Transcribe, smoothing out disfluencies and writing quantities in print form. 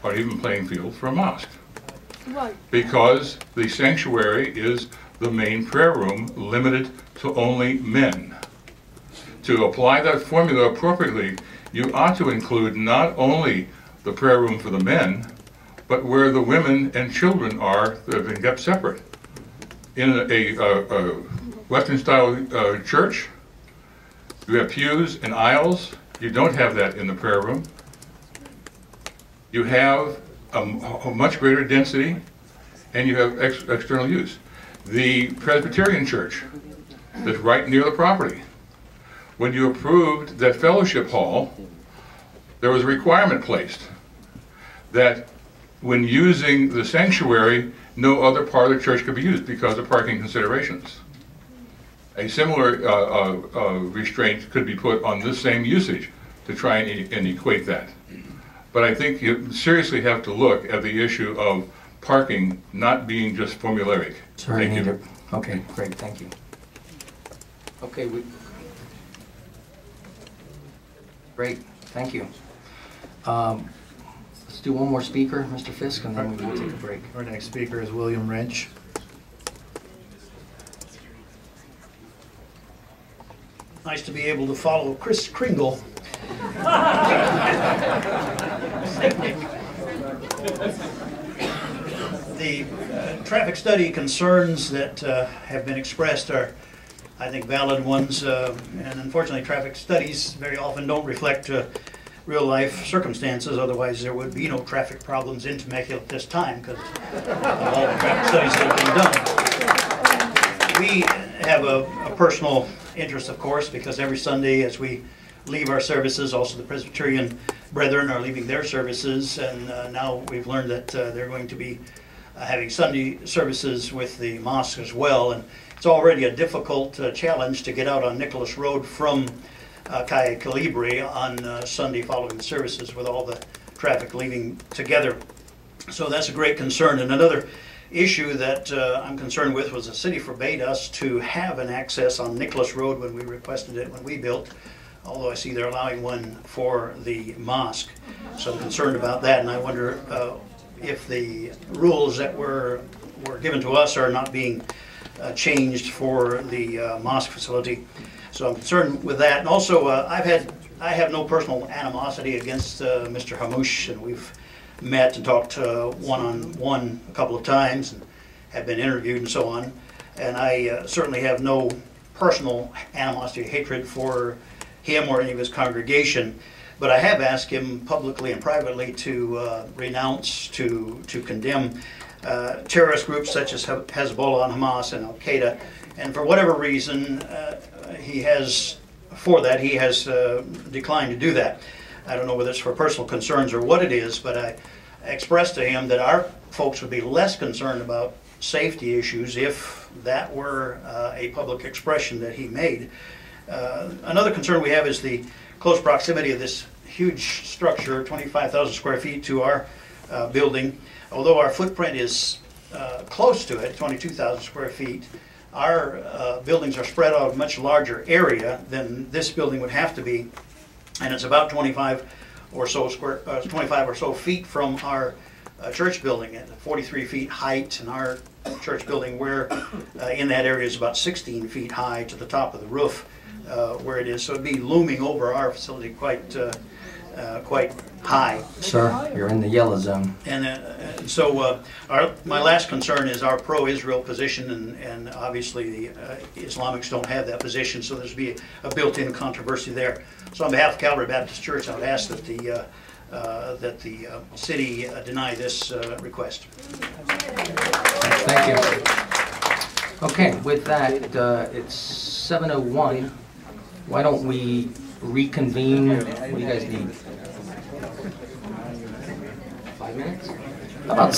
or even playing field for a mosque. Right. Because the sanctuary is the main prayer room limited to only men. To apply that formula appropriately, you ought to include not only the prayer room for the men, but where the women and children are that have been kept separate. In a Western-style church, you have pews and aisles. You don't have that in the prayer room. You have a much greater density, and you have external use. The Presbyterian church that's right near the property, when you approved that fellowship hall, there was a requirement placed that when using the sanctuary, no other part of the church could be used because of parking considerations. A similar restraint could be put on this same usage to try and equate that. But I think you seriously have to look at the issue of parking not being just formulaic. Sorry, Thank you. Okay, great, thank you. Okay, great, thank you. Let's do one more speaker, Mr. Fisk, and then we'll take a break. Our next speaker is William Wrench. Nice to be able to follow Chris Kringle. The traffic study concerns that have been expressed are, I think, valid ones, and unfortunately traffic studies very often don't reflect real life circumstances, otherwise there would be no traffic problems in Temecula at this time because of all the traffic studies that have been done. We have a personal interest, of course, because every Sunday as we leave our services, also the Presbyterian brethren are leaving their services, and now we've learned that they're going to be having Sunday services with the mosque as well, and it's already a difficult challenge to get out on Nicholas Road from Calle Calibre on Sunday following the services with all the traffic leaving together. So that's a great concern. And another issue that I'm concerned with was the city forbade us to have an access on Nicholas Road when we requested it when we built, although I see they're allowing one for the mosque. So I'm concerned about that, and I wonder if the rules that were given to us are not being changed for the mosque facility. So I'm concerned with that. And also, I have no personal animosity against Mr. Hamouche, and we've met and talked one-on-one a couple of times and have been interviewed and so on. And I certainly have no personal animosity or hatred for him or any of his congregation. But I have asked him publicly and privately to renounce, to condemn terrorist groups such as Hezbollah and Hamas and Al-Qaeda. And for whatever reason, he has declined to do that. I don't know whether it's for personal concerns or what it is, but I expressed to him that our folks would be less concerned about safety issues if that were a public expression that he made. Another concern we have is the close proximity of this huge structure, 25,000 square feet, to our building. Although our footprint is close to it, 22,000 square feet, our buildings are spread out a much larger area than this building would have to be, and it's about 25 or so feet from our church building at 43 feet height, and our church building where in that area is about 16 feet high to the top of the roof where it is. So it'd be looming over our facility quite high. Sir, you're in the yellow zone. And so my last concern is our pro-Israel position, and obviously the Islamics don't have that position, so there's be a built-in controversy there. So on behalf of Calvary Baptist Church, I would ask that the city deny this request. Thank you. Okay, with that, it's 7:01. Why don't we reconvene? What do you guys need? 5 minutes? How about